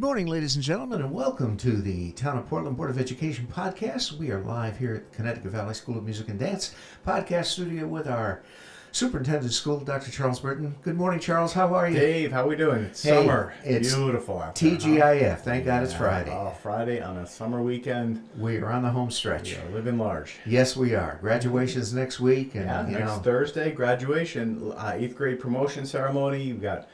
Good morning, ladies and gentlemen, and welcome to the Town of Portland Board of Education podcast. We are live here at Connecticut Valley School of Music and Dance podcast studio with our superintendent of school, Dr. Charles Britton. Good morning, Charles. How are you? Dave, how we doing? It's summer. It's beautiful out there. TGIF. Thank God it's Friday. Oh, Friday on a summer weekend. We are on the home stretch. We are living large. Yes, we are. Graduation's next week. And, Next Thursday, graduation, 8th grade promotion ceremony. You've got,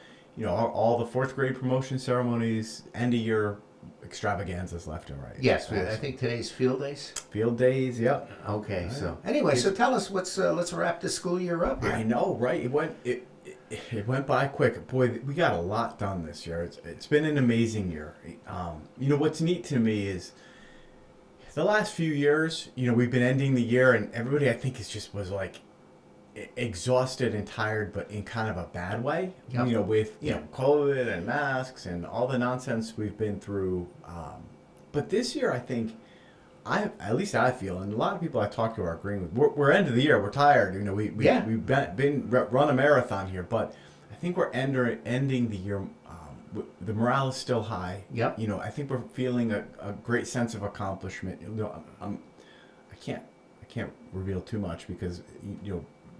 all the 4th grade promotion ceremonies, end of year extravaganzas left and right. Yes, I think today's field days. Field days, yep. Okay, Right. so anyway, so tell us let's wrap this school year up here. I know, right? It went by quick. Boy, we got a lot done this year. It's been an amazing year. What's neat to me is the last few years, we've been ending the year and everybody I think was like exhausted and tired, but in kind of a bad way. Yep. With COVID and masks and all the nonsense we've been through. But this year, I think, at least I feel, and a lot of people I talk to are agreeing with. We're end of the year. We're tired. We've been run a marathon here, but I think we're ending the year. The morale is still high. Yep. I think we're feeling a great sense of accomplishment. I can't reveal too much because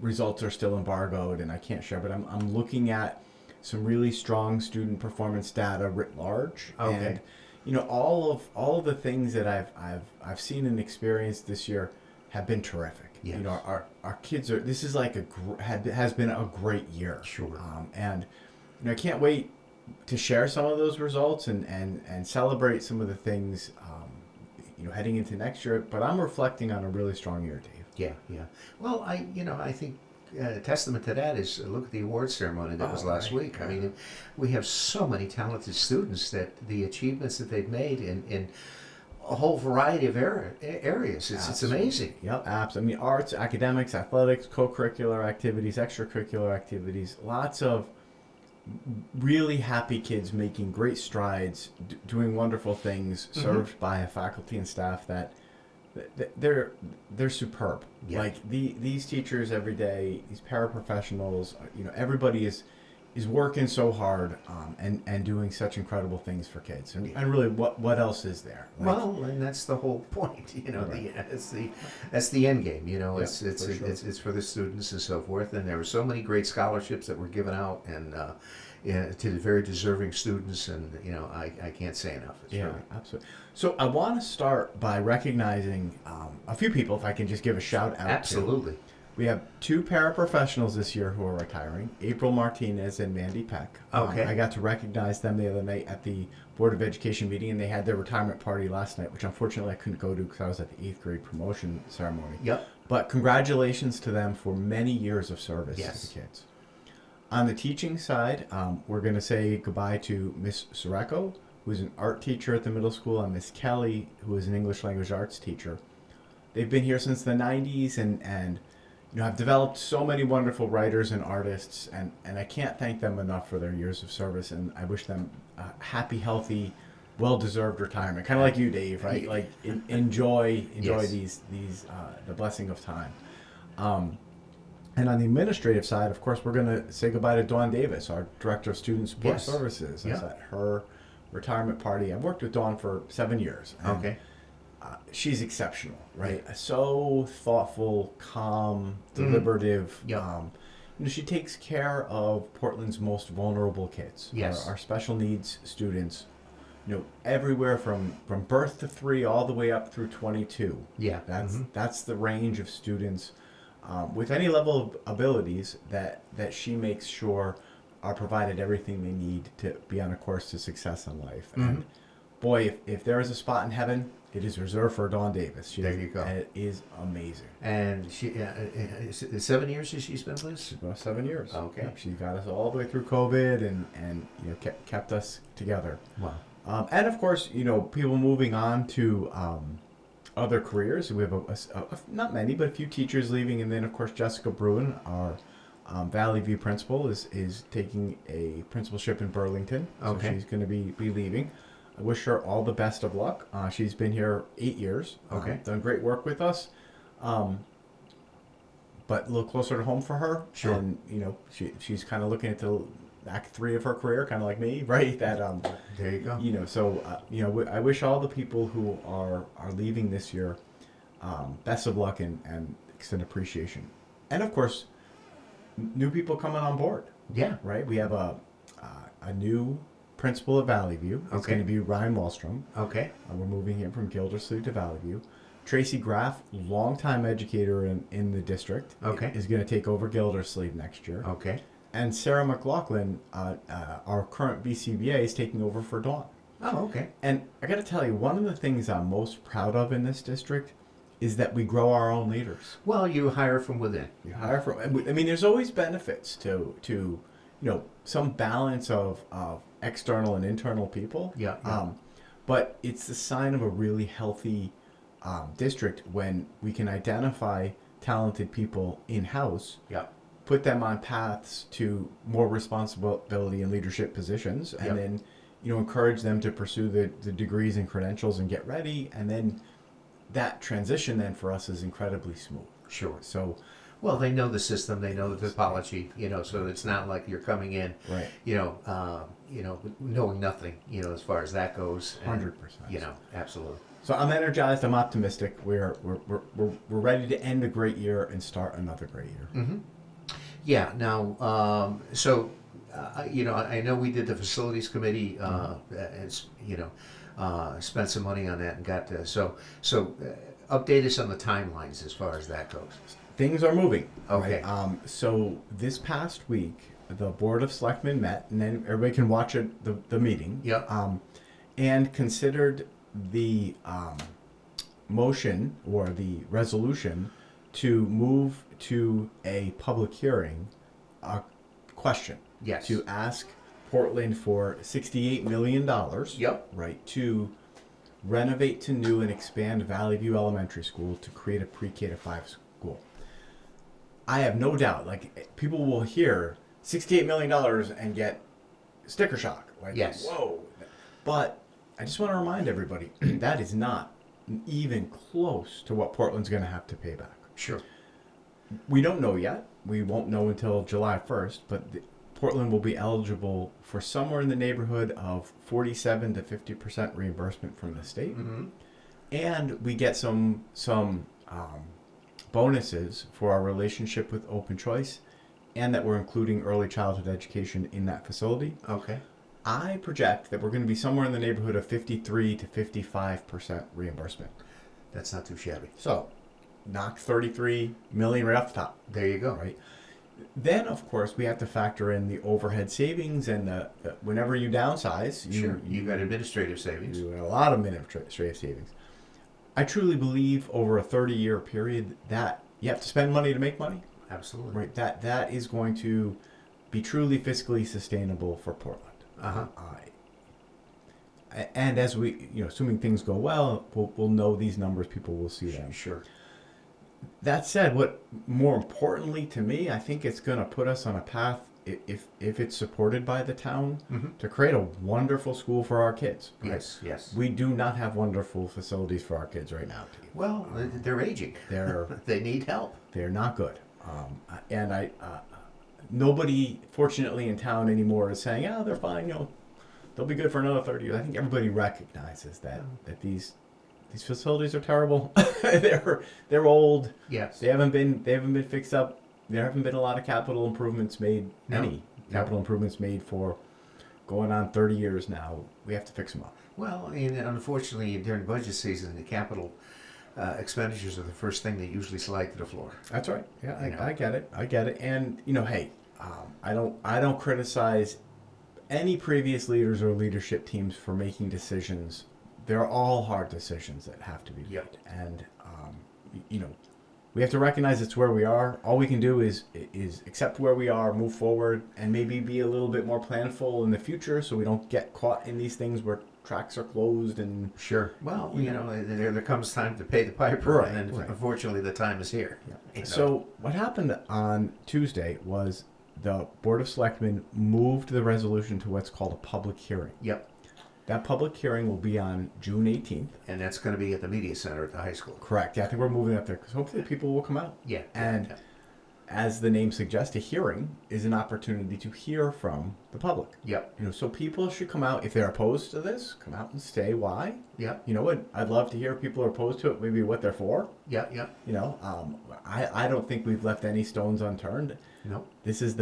results are still embargoed and I can't share, but I'm looking at some really strong student performance data writ large. Okay. And all of the things that I've seen and experienced this year have been terrific. Yes. Our kids are, this is like has been a great year. Sure. And I can't wait to share some of those results and celebrate some of the things heading into next year, but I'm reflecting on a really strong year, Dave. Yeah. Well, I think a testament to that is look at the awards ceremony that was last week. I mean, we have so many talented students that the achievements that they've made in a whole variety of areas. It's amazing. Yep, absolutely. I mean, arts, academics, athletics, co-curricular activities, extracurricular activities, lots of really happy kids making great strides, doing wonderful things, served by a faculty and staff that they're superb. Yeah. Like these teachers every day, these paraprofessionals, everybody is working so hard and doing such incredible things for kids. And really, what else is there? Well, and that's the whole point. Right. That's the end game. It's for sure. it's for the students and so forth. And there were so many great scholarships that were given out and to the very deserving students. And I can't say enough. It's really... absolutely. So I want to start by recognizing a few people, if I can just give a shout out. Absolutely. We have 2 paraprofessionals this year who are retiring, April Martinez and Mandy Peck. Okay. I got to recognize them the other night at the Board of Education meeting, and they had their retirement party last night, which unfortunately I couldn't go to because I was at the 8th grade promotion ceremony. Yep. But congratulations to them for many years of service to the kids. On the teaching side, we're going to say goodbye to Miss Soreko, who is an art teacher at the middle school, and Miss Kelly, who is an English language arts teacher. They've been here since the 90s and have developed so many wonderful writers and artists, and I can't thank them enough for their years of service, and I wish them a happy, healthy, well-deserved retirement. Kind of like you, Dave, right? Like enjoy Yes. these the blessing of time. And on the administrative side, of course, we're going to say goodbye to Dawn Davis, our Director of Student Support Services. I was at her retirement party. I've worked with Dawn for 7 years. Okay. She's exceptional, right? So thoughtful, calm, deliberative. She takes care of Portland's most vulnerable kids. Yes. Our special needs students, everywhere from birth to 3 all the way up through 22. Yeah. That's the range of students with any level of abilities that she makes sure are provided everything they need to be on a course to success in life. And boy, if there is a spot in heaven, it is reserved for Dawn Davis. There you go. It is amazing. And she, 7 years that she's been with us? About 7 years. Okay. Yep, she got us all the way through COVID and kept us together. Wow. And of course, people moving on to other careers. We have not many, but a few teachers leaving, and then of course Jessica Bruin, our Valley View principal, is taking a principalship in Burlington. Okay. So she's going to be leaving. I wish her all the best of luck. She's been here 8 years. Okay. Done great work with us. But a little closer to home for her. Sure. And she's kind of looking at the Act 3 of her career, kind of like me, right? That There you go. so I wish all the people who are leaving this year best of luck and extend appreciation, and of course, new people coming on board. Yeah. Right. We have a new principal at Valley View. It's Okay. going to be Ryan Wallstrom. Okay. We're moving him from Gildersleeve to Valley View. Tracy Graff, longtime educator in the district, Okay. is going to take over Gildersleeve next year. Okay. And Sarah McLaughlin, our current VCBA, is taking over for Dawn. Oh, okay. And I got to tell you, one of the things I'm most proud of in this district is that we grow our own leaders. Well, you hire from within. You hire from. I mean, there's always benefits to some balance of external and internal people. Yeah. Yeah. But it's the sign of a really healthy district when we can identify talented people in-house, Yeah. put them on paths to more responsibility and leadership positions, and Yep. then encourage them to pursue the degrees and credentials and get ready, and then that transition then for us is incredibly smooth. Sure. So Well, they know the system, they know the topology, so it's not like you're coming in, right, knowing nothing, as far as that goes. And, 100%. Absolutely. So I'm energized. I'm optimistic. We're ready to end a great year and start another great year. Mm-hmm. Yeah. Now, I know we did the facilities committee, spent some money on that and got to, update us on the timelines as far as that goes. Things are moving. Okay. Right? So this past week, the Board of Selectmen met, and then everybody can watch the meeting. Yep. And considered the motion or the resolution to move to a public hearing a question. Yes. To ask Portland for $68 million. Yep. Right, to renovate to new and expand Valley View Elementary School to create a pre-K to 5 school. I have no doubt, like, people will hear $68 million and get sticker shock. Like, Yes. whoa. But I just want to remind everybody, that is not even close to what Portland's going to have to pay back. Sure. We don't know yet. We won't know until July 1st, but Portland will be eligible for somewhere in the neighborhood of 47 to 50% reimbursement from the state. Mm-hmm. And we get some bonuses for our relationship with Open Choice, and that we're including early childhood education in that facility. Okay. I project that we're going to be somewhere in the neighborhood of 53 to 55% reimbursement. That's not too shabby. So, knock 33 million right off the top. There you go. Right. Then, of course, we have to factor in the overhead savings and the whenever you downsize, you got administrative savings. You have a lot of administrative savings. I truly believe over a 30-year period that you have to spend money to make money. Absolutely. Right. That is going to be truly fiscally sustainable for Portland. Uh-huh. And as we, assuming things go well, we'll know these numbers. People will see them. Sure. That said, what more importantly to me, I think it's going to put us on a path, if it's supported by the town, Mm-hmm. to create a wonderful school for our kids. Right? Yes. Yes. We do not have wonderful facilities for our kids right now. Well, they're aging. They need help. They're not good. And nobody, fortunately, in town anymore is saying, they're fine, they'll be good for another 30 years. I think everybody recognizes that these facilities are terrible. they're old. Yes. They haven't been fixed up. There haven't been a lot of capital improvements made. No. Capital improvements made for going on 30 years now. We have to fix them up. Well, and unfortunately, during budget season, the capital expenditures are the first thing that usually slide to the floor. That's right. Yeah, I get it. I get it. And hey, I don't criticize any previous leaders or leadership teams for making decisions. They're all hard decisions that have to be made. Yep. And we have to recognize it's where we are. All we can do is accept where we are, move forward, and maybe be a little bit more planful in the future, so we don't get caught in these things where tracks are closed and. Sure. Well, there comes time to pay the piper, Right, and then right. Unfortunately the time is here. Yeah. So what happened on Tuesday was the Board of Selectmen moved the resolution to what's called a public hearing. Yep. That public hearing will be on June 18th. And that's going to be at the media center at the high school. Correct. Yeah, I think we're moving up there because hopefully people will come out. Yeah. And as the name suggests, a hearing is an opportunity to hear from the public. Yep. So people should come out if they're opposed to this. Come out and say why. Yep. You know what? I'd love to hear if people are opposed to it. Maybe what they're for. Yep. Yep. I don't think we've left any stones unturned. No. This is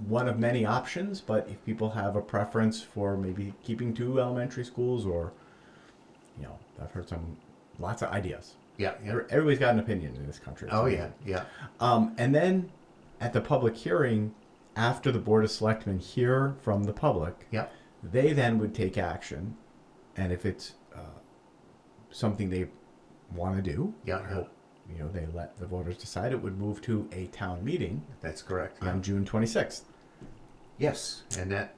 one of many options. But if people have a preference for maybe keeping 2 elementary schools, or I've heard lots of ideas. Yeah, yeah. Everybody's got an opinion in this country. Oh, yeah, yeah. And then at the public hearing, after the Board of Selectmen hear from the public, Yep. they then would take action. And if it's something they want to do, Yeah, I hope, they let the voters decide, it would move to a town meeting That's correct. on June 26th. Yes, and that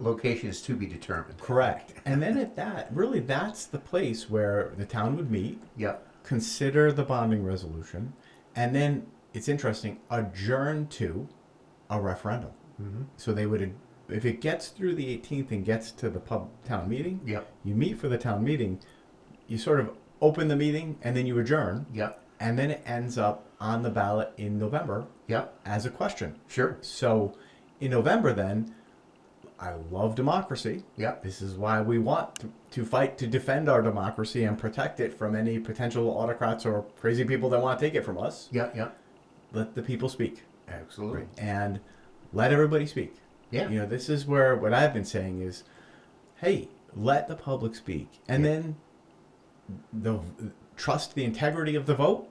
location is to be determined. Correct. And then at that, really, that's the place where the town would meet, Yep. consider the bonding resolution, and then it's interesting, adjourn to a referendum. Mm-hmm. So they would, if it gets through the 18th and gets to the town meeting, Yep. you meet for the town meeting, you sort of open the meeting, and then you adjourn, Yep. and then it ends up on the ballot in November Yep. as a question. Sure. So in November then, I love democracy. Yep. This is why we want to fight to defend our democracy and protect it from any potential autocrats or crazy people that want to take it from us. Yep. Yep. Let the people speak. Absolutely. And let everybody speak. Yeah. This is where what I've been saying is, hey, let the public speak. And then trust the integrity of the vote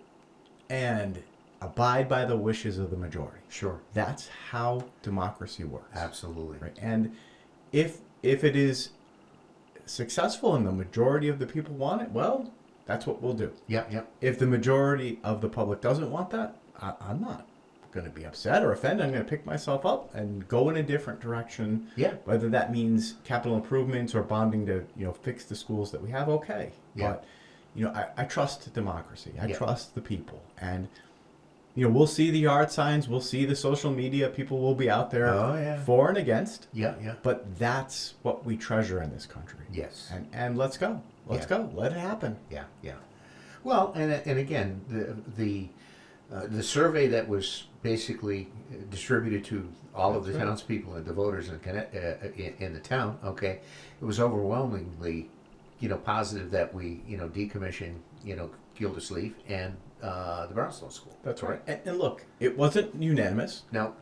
and abide by the wishes of the majority. Sure. That's how democracy works. Absolutely. Right. And if it is successful and the majority of the people want it, well, that's what we'll do. Yep. Yep. If the majority of the public doesn't want that, I'm not going to be upset or offended. I'm going to pick myself up and go in a different direction. Yeah. Whether that means capital improvements or bonding to fix the schools that we have, okay. Yeah. But I trust democracy. I Yeah. trust the people. And we'll see the yard signs, we'll see the social media, people will be out there Oh, yeah. for and against. Yeah. Yeah. But that's what we treasure in this country. Yes. And let's go. Let's Yeah. go. Let it happen. Yeah. Yeah. Well, and again, the survey that was basically distributed to all of the That's right. townspeople and the voters in the town. Okay, it was overwhelmingly, positive that we, decommission, Gildersleeve and the Brownstone School. That's right. And look, it wasn't unanimous. Now,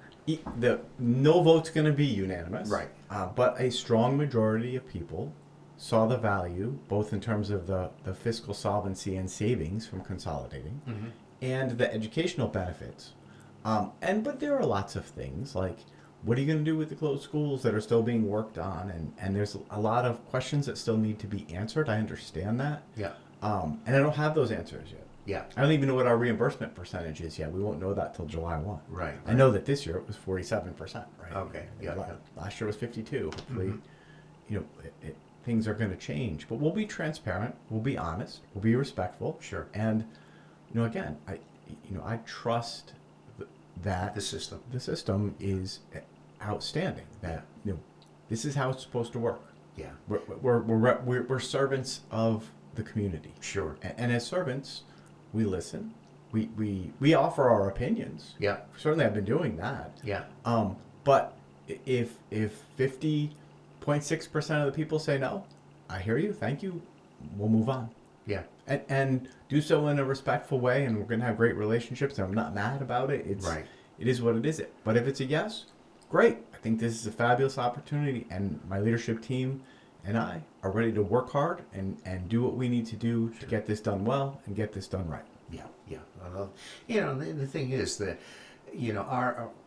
No vote's going to be unanimous. Right. But a strong majority of people saw the value, both in terms of the fiscal solvency and savings from consolidating, and the educational benefits. But there are lots of things like, what are you going to do with the closed schools that are still being worked on? And there's a lot of questions that still need to be answered. I understand that. yeah, And I don't have those answers yet. yeah, I don't even know what our reimbursement percentage is yet. We won't know that till July 1. right. I know that this year it was 47%, right? Okay, yeah, yeah. Last year was 52. Hopefully, things are going to change. But we'll be transparent. We'll be honest. We'll be respectful. Sure. And, again, I trust that The system. the system is outstanding. That this is how it's supposed to work. Yeah, We're servants of the community. sure. And as servants, we listen. We offer our opinions. Yeah, Certainly, I've been doing that. yeah, But if 50.6% of the people say no, I hear you. Thank you. We'll move on. yeah, And do so in a respectful way, and we're going to have great relationships. And I'm not mad about it. right. It is what it is. But if it's a yes, great. I think this is a fabulous opportunity, and my leadership team and I are ready to work hard and do what we need to do to get this done well and get this done right. Yeah, yeah. Well, the thing is that,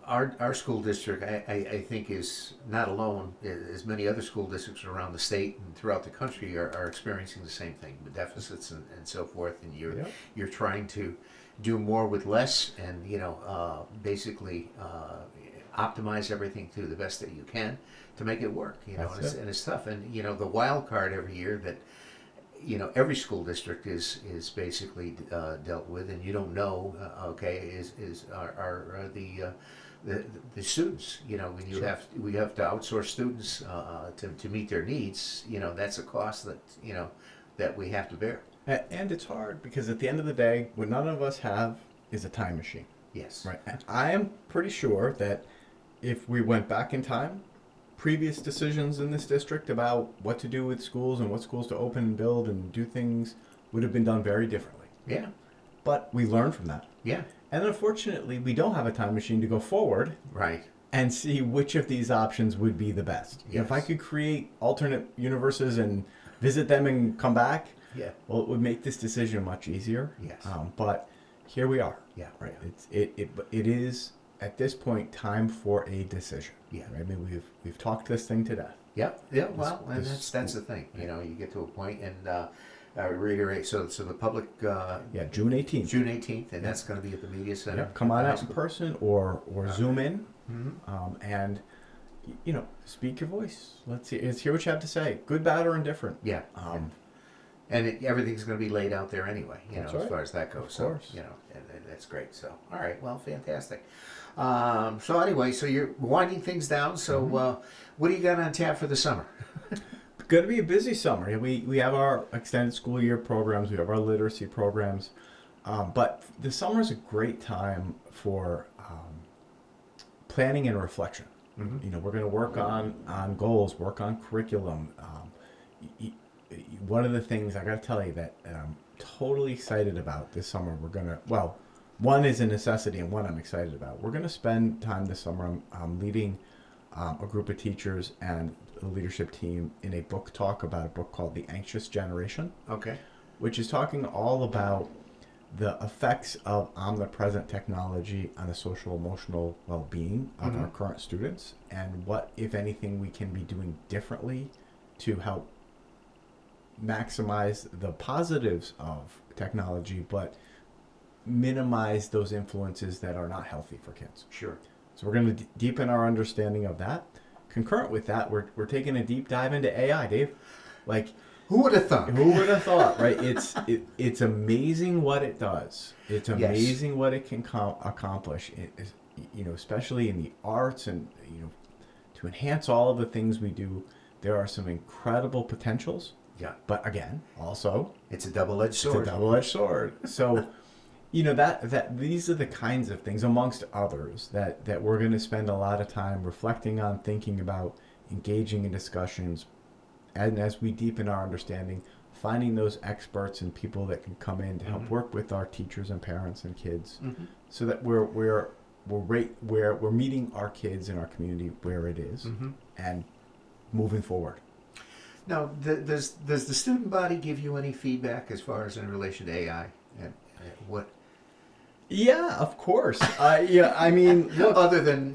our school district, I think, is not alone. As many other school districts around the state and throughout the country are experiencing the same thing, the deficits and so forth. And you're trying to do more with less, and basically optimize everything to the best that you can to make it work. And it's tough. And the wild card every year that every school district is basically dealt with, and you don't know. Are the students? When you Sure. we have to outsource students to meet their needs. That's a cost that that we have to bear. And it's hard because at the end of the day, what none of us have is a time machine. Yes. Right. And I am pretty sure that if we went back in time, previous decisions in this district about what to do with schools and what schools to open and build and do things would have been done very differently. Yeah. But we learned from that. Yeah. And unfortunately, we don't have a time machine to go forward Right. and see which of these options would be the best. Yes. If I could create alternate universes and visit them and come back, Yeah. well, it would make this decision much easier. Yes. But here we are. Yeah. Right. It is at this point time for a decision. Yeah. Right? I mean, we've talked this thing to death. Yep. Yeah. Well, and this that's the thing. You know, you get to a point and reiterate. So the public. Yeah, June 18th. June 18th, and that's going to be at the media center. Yep, come on at the out high in school. person or Zoom in, Mhm. and speak your voice. Let's hear what you have to say, good, bad, or indifferent. Yeah. And everything's going to be laid out there anyway, That's as right. far as that goes. Of So, course. and that's great. So, all right, well, fantastic. So anyway, so you're winding things down. So, what do you got on tap for the summer? Going to be a busy summer. We have our extended school year programs. We have our literacy programs. But the summer is a great time for planning and reflection. We're going to work on goals, work on curriculum. One of the things I got to tell you that I'm totally excited about this summer, one is a necessity and one I'm excited about. We're going to spend time this summer. I'm leading a group of teachers and the leadership team in a book talk about a book called The Anxious Generation, Okay. which is talking all about the effects of omnipresent technology on the social emotional well-being of our current students and what, if anything, we can be doing differently to help maximize the positives of technology but minimize those influences that are not healthy for kids. Sure. So we're going to deepen our understanding of that. Concurrent with that, we're taking a deep dive into AI, Dave. Like, Who would have thought? who would have thought, right? It's amazing what it does. It's amazing what it can accomplish. It is, especially in the arts and to enhance all of the things we do. There are some incredible potentials. Yeah. But again, also, It's a double-edged sword. it's a double-edged sword. So, that these are the kinds of things, amongst others, that we're going to spend a lot of time reflecting on, thinking about, engaging in discussions, and as we deepen our understanding, finding those experts and people that can come in to help work with our teachers and parents and kids, so that we're meeting our kids in our community where it is, and moving forward. Now, does the student body give you any feedback as far as in relation to AI and what? Yeah, of course. I mean, look, Other than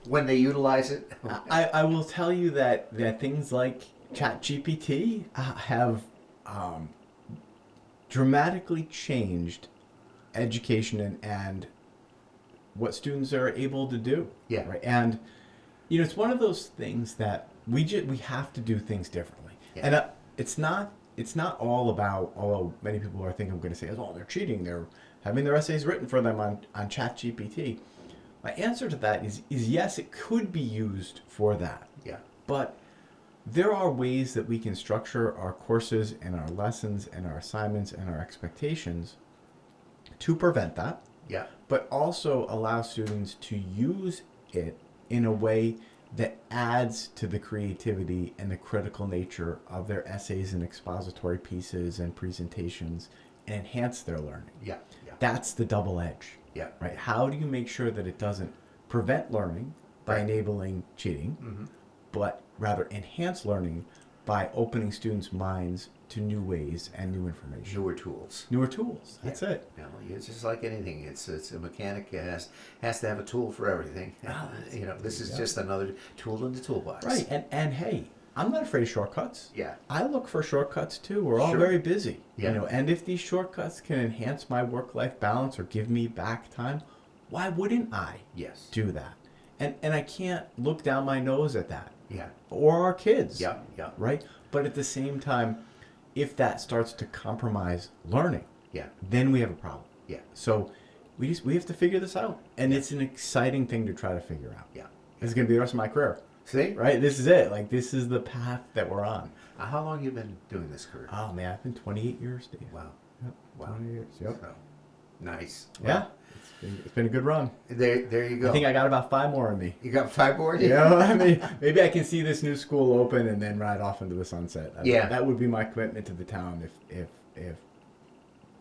when they utilize it. I will tell you that things like ChatGPT have dramatically changed education and what students are able to do. Yeah. Right. And it's one of those things that we have to do things differently. Yeah. And it's not all about, although many people are thinking I'm going to say, oh, they're cheating. They're having their essays written for them on ChatGPT. My answer to that is yes, it could be used for that. Yeah. But there are ways that we can structure our courses and our lessons and our assignments and our expectations to prevent that, Yeah. but also allow students to use it in a way that adds to the creativity and the critical nature of their essays and expository pieces and presentations and enhance their learning. Yeah. Yeah. That's the double edge, Yeah. right? How do you make sure that it doesn't prevent learning by enabling cheating, but rather enhance learning by opening students' minds to new ways and new information? Newer tools. Newer tools. That's it. It's just like anything. It's a mechanic. It has to have a tool for everything. This is just another tool in the toolbox. Right. And hey, I'm not afraid of shortcuts. Yeah. I look for shortcuts too. We're all Sure. very busy. Yeah. And if these shortcuts can enhance my work-life balance or give me back time, why wouldn't I Yes. do that? And I can't look down my nose at that. Yeah. Or our kids. Yeah. Yeah. Right? But at the same time, if that starts to compromise learning, Yeah. then we have a problem. Yeah. So we have to figure this out. And it's an exciting thing to try to figure out. Yeah. It's going to be the rest of my career. See? Right? This is it. Like, this is the path that we're on. How long you been doing this career? Oh, man, I've been 28 years, Dave. Wow. Yep. Wow. 20 years. Yep. So, nice. Yeah. It's been a good run. There you go. I think I got about 5 more in me. You got 5 more? You know, I mean, maybe I can see this new school open and then ride off into the sunset. Yeah. That would be my commitment to the town. If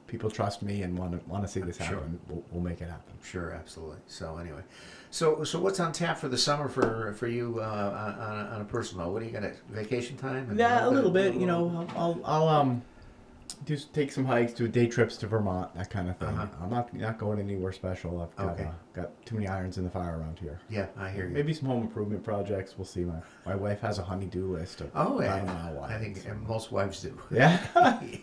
people trust me and want to see this happen, we'll make it happen. Sure, absolutely. So anyway, so what's on tap for the summer for you on a personal note? What do you got? Vacation time? Yeah, a little bit. You know, I'll take some hikes, do day trips to Vermont, that kind of thing. Uh-huh. I'm not going anywhere special. I've got too many irons in the fire around here. Yeah, I hear you. Maybe some home improvement projects. We'll see. My wife has a honey-do list of Oh yeah, I don't know why. I think most wives do. Yeah.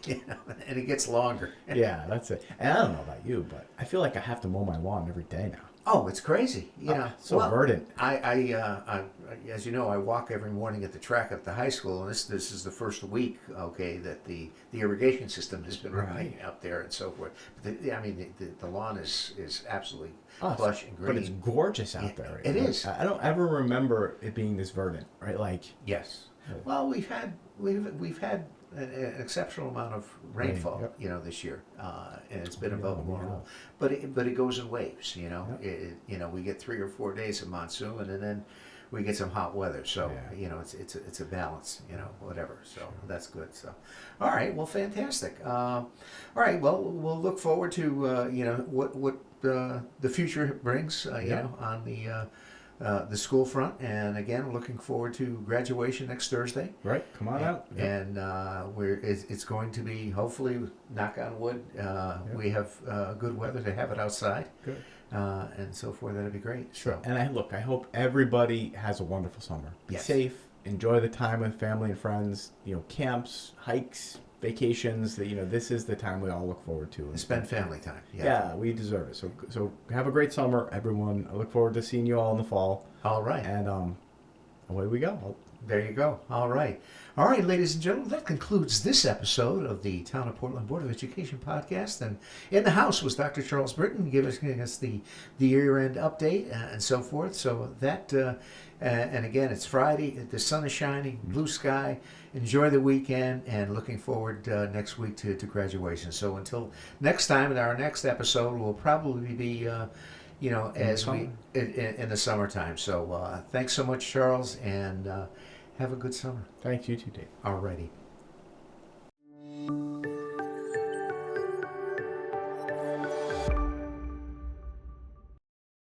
You know, and it gets longer. Yeah, that's it. And I don't know about you, but I feel like I have to mow my lawn every day now. Oh, it's crazy. You know, so verdant. I as you know, I walk every morning at the track at the high school, and this is the first week, okay, that the irrigation system has been running out there and so forth. But the lawn is absolutely plush and green. But it's gorgeous out there. It is. I don't ever remember it being this verdant, right? Like yes. Well, we've had an exceptional amount of rainfall, Yep. you know, this year, and it's been above normal. But it goes in waves, you know. Yep. We get 3 or 4 days of monsoon, and then we get some hot weather. So you know, it's a balance, you know, whatever. So that's good. So, all right, well, fantastic. All right, well, we'll look forward to you know what the future brings, you know, on the school front, and again, looking forward to graduation next Thursday. Right, come on out. And it's going to be, hopefully, knock on wood, we have good weather to have it outside. Good. And so forth. That'd be great. Sure. So, And I hope everybody has a wonderful summer. Be safe. Enjoy the time with family and friends. You know, camps, hikes, vacations. That, you know, this is the time we all look forward to. spend family time. Yeah, we deserve it. So have a great summer, everyone. I look forward to seeing you all in the fall. All right. And away we go. There you go. All right. All right, ladies and gentlemen, that concludes this episode of the Town of Portland Board of Education podcast. And in the house was Dr. Charles Britton giving us the year-end update and so forth. So that, and again, it's Friday. The sun is shining, blue sky. Enjoy the weekend, and looking forward next week to graduation. So until next time, in our next episode will probably be, you know, as we in the summertime. So thanks so much, Charles, and have a good summer. Thanks, you too, Dave. Alrighty.